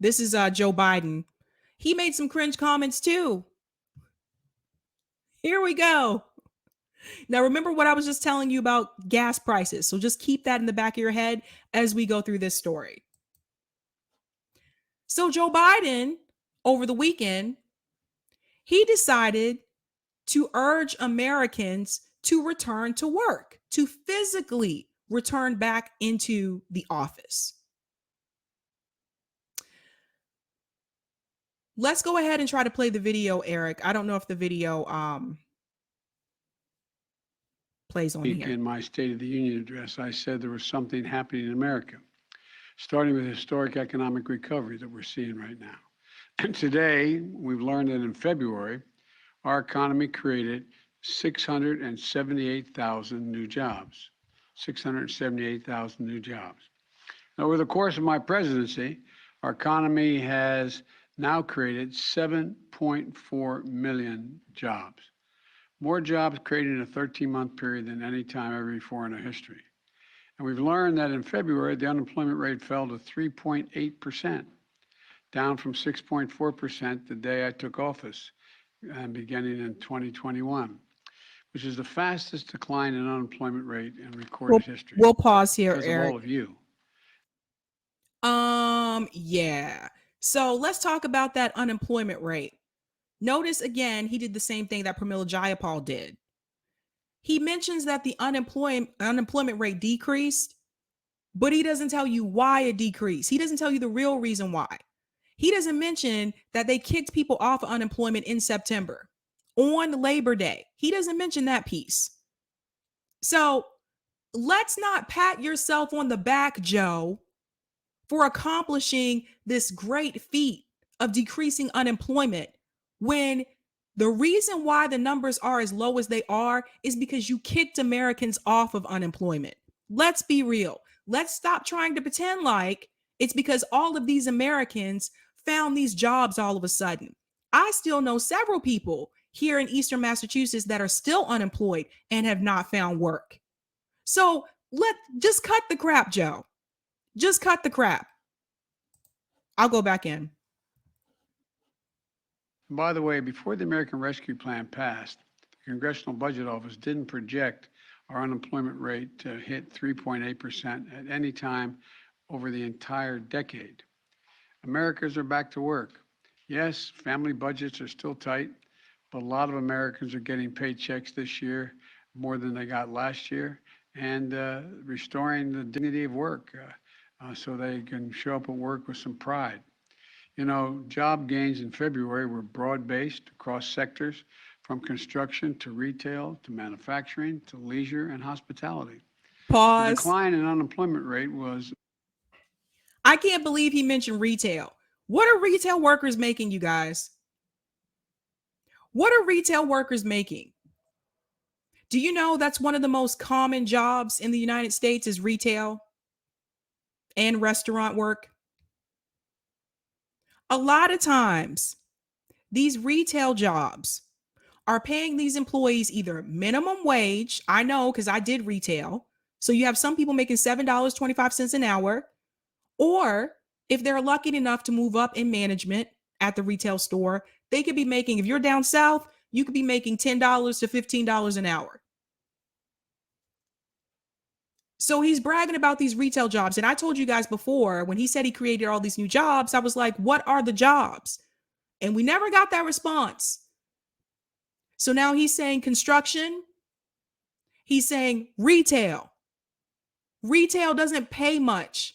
This is Joe Biden. He made some cringe comments too. Here we go. Now, remember what I was just telling you about gas prices. So just keep that in the back of your head as we go through this story. So Joe Biden, over the weekend, he decided to urge Americans to return to work, to physically return back into the office. Let's go ahead and try to play the video, Eric. I don't know if the video plays on here. In my State of the Union address, I said there was something happening in America, starting with historic economic recovery that we're seeing right now. And today, we've learned that in February, our economy created 678,000 new jobs. 678,000 new jobs. Now, over the course of my presidency, our economy has now created 7.4 million jobs. More jobs created in a 13-month period than any time ever before in our history. And we've learned that in February, the unemployment rate fell to 3.8%, down from 6.4% the day I took office, beginning in 2021, which is the fastest decline in unemployment rate in recorded history. We'll pause here, because Eric. Of all of you. Yeah. So let's talk about that unemployment rate. Notice again, he did the same thing that Pramila Jayapal did. He mentions that the unemployment rate decreased, but he doesn't tell you why it decreased. He doesn't tell you the real reason why. He doesn't mention that they kicked people off of unemployment in September on Labor Day. He doesn't mention that piece. So let's not pat yourself on the back, Joe, for accomplishing this great feat of decreasing unemployment when the reason why the numbers are as low as they are is because you kicked Americans off of unemployment. Let's be real. Let's stop trying to pretend like it's because all of these Americans found these jobs all of a sudden. I still know several people here in Eastern Massachusetts that are still unemployed and have not found work. So just cut the crap, Joe. Just cut the crap. I'll go back in. By the way, before the American Rescue Plan passed, the Congressional Budget Office didn't project our unemployment rate to hit 3.8% at any time over the entire decade. Americans are back to work. Yes, family budgets are still tight, but a lot of Americans are getting paychecks this year more than they got last year, and restoring the dignity of work so they can show up at work with some pride. You know, job gains in February were broad-based across sectors, from construction to retail to manufacturing to leisure and hospitality. Pause. The decline in unemployment rate was... I can't believe he mentioned retail. What are retail workers making, you guys? What are retail workers making? Do you know that's one of the most common jobs in the United States is retail and restaurant work? A lot of times, these retail jobs are paying these employees either minimum wage. I know because I did retail. So you have some people making $7.25 an hour. Or if they're lucky enough to move up in management at the retail store, they could be making, if you're down south, you could be making $10 to $15 an hour. So he's bragging about these retail jobs. And I told you guys before, when he said he created all these new jobs, I was like, what are the jobs? And we never got that response. So now he's saying construction. He's saying retail. Retail doesn't pay much.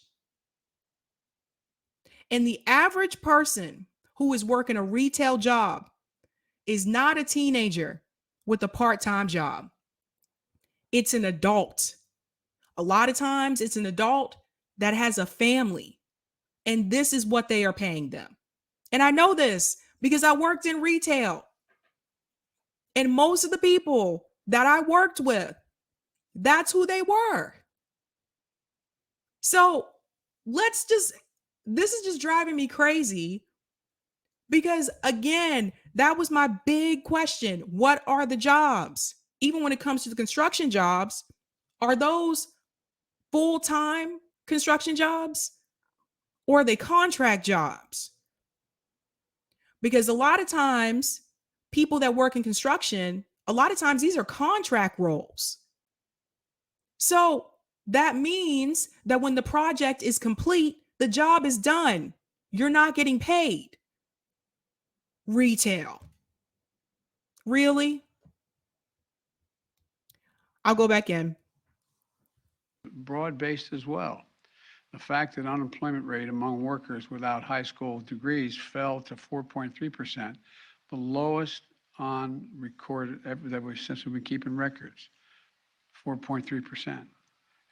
And the average person who is working a retail job is not a teenager with a part-time job. It's an adult. A lot of times it's an adult that has a family, and this is what they are paying them. And I know this because I worked in retail. And most of the people that I worked with, that's who they were. So this is just driving me crazy because, again, that was my big question. What are the jobs? Even when it comes to the construction jobs, are those full-time construction jobs? or are they contract jobs? Because a lot of times, people that work in construction, a lot of times these are contract roles. So that means that when the project is complete, the job is done. You're not getting paid. Retail. Really? I'll go back in. Broad-based as well. The fact that unemployment rate among workers without high school degrees fell to 4.3%, the lowest on record that we since we've been keeping records. 4.3%.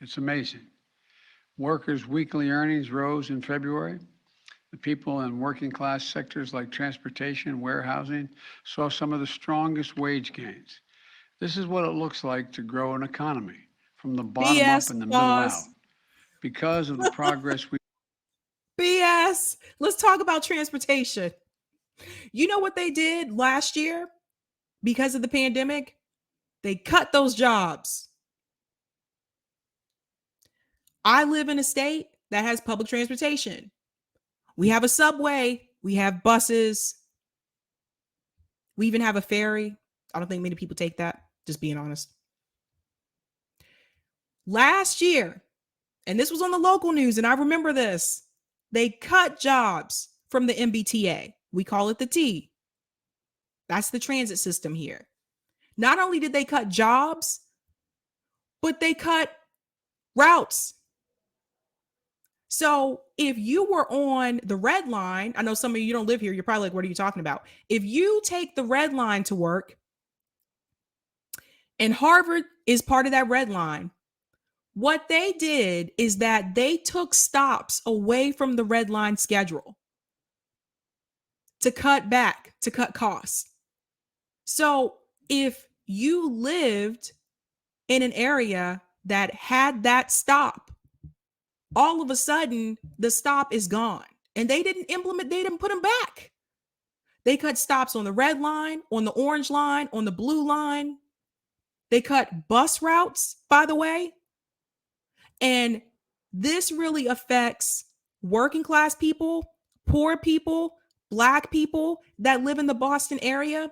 It's amazing. Workers' weekly earnings rose in February. The people in working class sectors like transportation, warehousing saw some of the strongest wage gains. This is what it looks like to grow an economy from the bottom up BS. and the middle out. Pause. Because of the progress we BS. Let's talk about transportation. You know what they did last year because of the pandemic? They cut those jobs. I live in a state that has public transportation. We have a subway, we have buses, we even have a ferry. I don't think many people take that, just being honest. Last year, and this was on the local news, and I remember this, they cut jobs from the MBTA. We call it the T. That's the transit system here. Not only did they cut jobs, but they cut routes. So if you were on the red line, I know some of you don't live here, you're probably like, what are you talking about? If you take the red line to work, and Harvard is part of that red line, what they did is that they took stops away from the red line schedule to cut back, to cut costs. So if you lived in an area that had that stop, all of a sudden the stop is gone. And they didn't put them back. They cut stops on the red line, on the orange line, on the blue line. They cut bus routes, by the way. And this really affects working class people, poor people, Black people that live in the Boston area,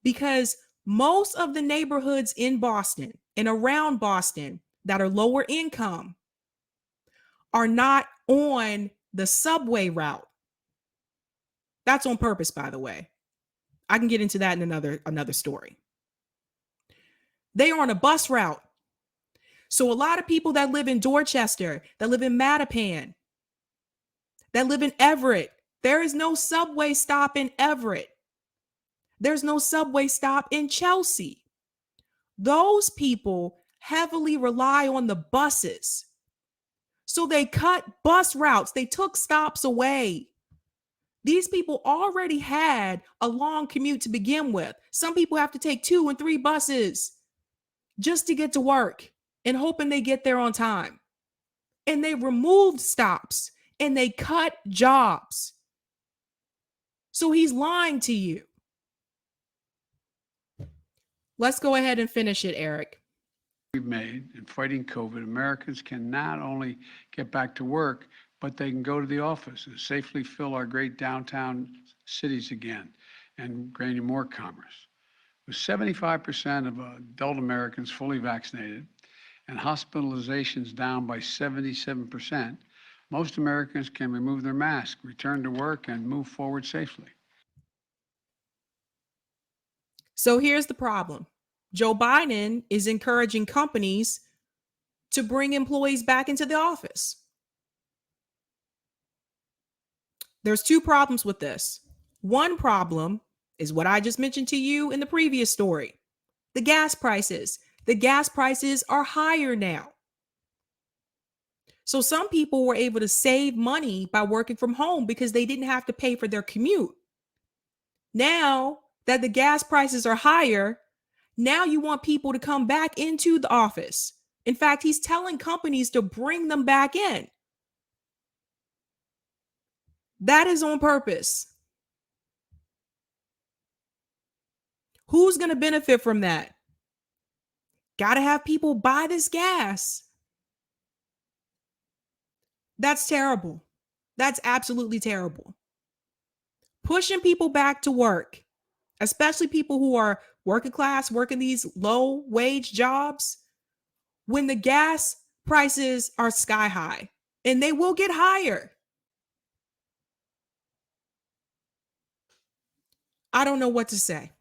because most of the neighborhoods in Boston and around Boston that are lower income are not on the subway route. That's on purpose, by the way. I can get into that in another story. They are on a bus route. So a lot of people that live in Dorchester, that live in Mattapan, that live in Everett, there is no subway stop in Everett. There's no subway stop in Chelsea. Those people heavily rely on the buses. So they cut bus routes. They took stops away. These people already had a long commute to begin with. Some people have to take 2 and 3 buses just to get to work and hoping they get there on time. And they removed stops and they cut jobs. So he's lying to you. Let's go ahead and finish it, Eric. we've made in fighting COVID, Americans can not only get back to work, but they can go to the office and safely fill our great downtown cities again and gaining more commerce. With 75% of adult Americans fully vaccinated and hospitalizations down by 77%, most Americans can remove their mask, return to work, and move forward safely. So here's the problem. Joe Biden is encouraging companies to bring employees back into the office. There's 2 problems with this. One problem is what I just mentioned to you in the previous story. The gas prices. The gas prices are higher now. So some people were able to save money by working from home because they didn't have to pay for their commute. Now that the gas prices are higher, now you want people to come back into the office. In fact, he's telling companies to bring them back in. That is on purpose. Who's going to benefit from that? Got to have people buy this gas. That's terrible. That's absolutely terrible. Pushing people back to work, especially people who are working class, working these low wage jobs, when the gas prices are sky high, and they will get higher. I don't know what to say.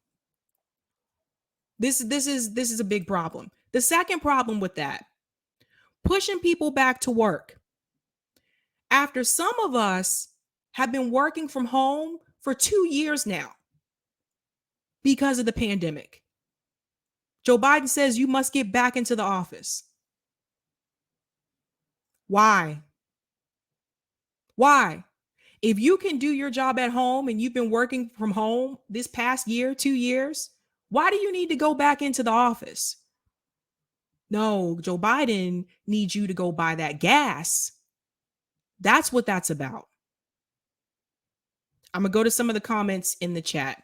This is a big problem. The second problem with that, pushing people back to work. After some of us have been working from home for 2 years now because of the pandemic. Joe Biden says you must get back into the office. Why? Why? If you can do your job at home and you've been working from home this past year, 2 years, why do you need to go back into the office? No, Joe Biden needs you to go buy that gas. That's what that's about. I'm going to go to some of the comments in the chat.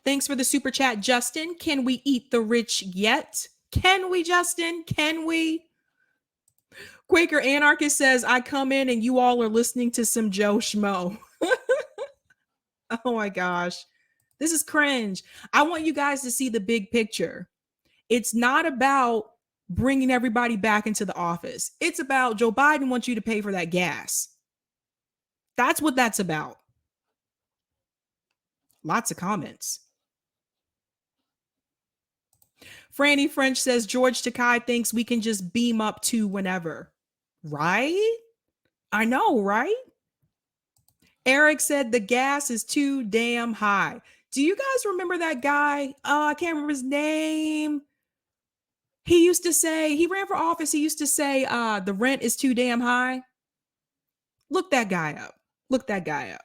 Thanks for the super chat, Justin. Can we eat the rich yet? Can we, Justin? Can we? Quaker Anarchist says, I come in and you all are listening to some Joe Schmo. Oh my gosh. This is cringe. I want you guys to see the big picture. It's not about bringing everybody back into the office. It's about Joe Biden wants you to pay for that gas. That's what that's about. Lots of comments. Franny French says George Takai thinks we can just beam up to whenever. Right? I know, right? Eric said the gas is too damn high. Do you guys remember that guy? I can't remember his name. He used to say, he ran for office. He used to say, the rent is too damn high. Look that guy up. Look that guy up.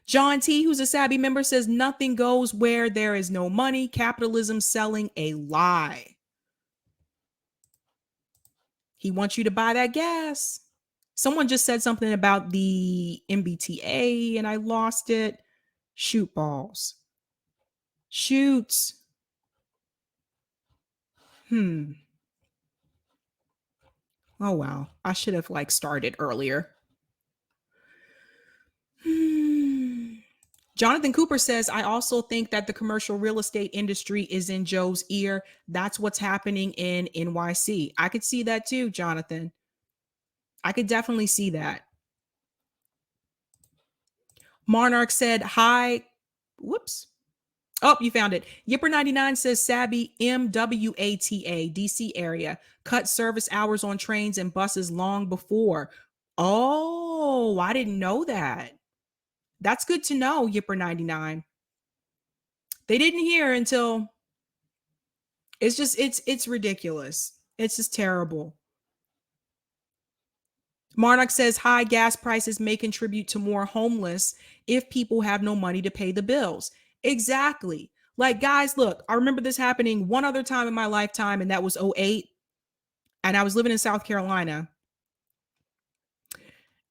John T, who's a Sabby member, says nothing goes where there is no money. Capitalism selling a lie. He wants you to buy that gas. Someone just said something about the MBTA and I lost it. Shoot balls. Shoots. Oh wow. I should have started earlier. Jonathan Cooper says, I also think that the commercial real estate industry is in Joe's ear. That's what's happening in NYC. I could see that too, Jonathan. I could definitely see that. Monarch said, hi. Whoops. Oh, you found it. Yipper99 says, Sabby, MWATA, DC area, cut service hours on trains and buses long before. Oh, I didn't know that. That's good to know, Yipper99. They didn't hear until it's ridiculous. It's just terrible. Marnock says high gas prices may contribute to more homeless if people have no money to pay the bills. Exactly. Guys, look, I remember this happening one other time in my lifetime, and that was 2008. And I was living in South Carolina.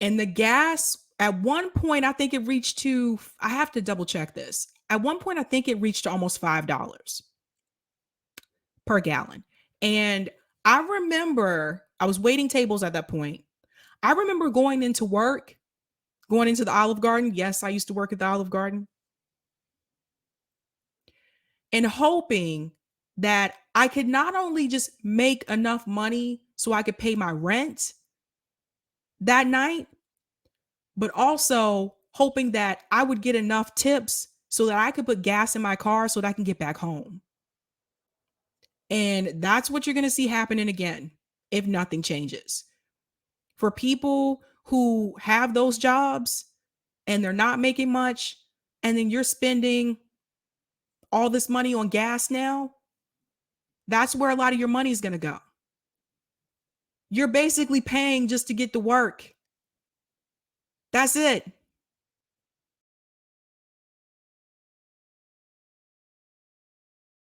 And the gas, at one point, I think it reached to, I have to double check this. At one point, I think it reached to almost $5 per gallon. And I remember I was waiting tables at that point. I remember going into work, going into the Olive Garden. Yes, I used to work at the Olive Garden. And hoping that I could not only just make enough money so I could pay my rent that night, but also hoping that I would get enough tips so that I could put gas in my car so that I can get back home. And that's what you're going to see happening again if nothing changes. For people who have those jobs and they're not making much, and then you're spending all this money on gas now, that's where a lot of your money is going to go. You're basically paying just to get to work. That's it.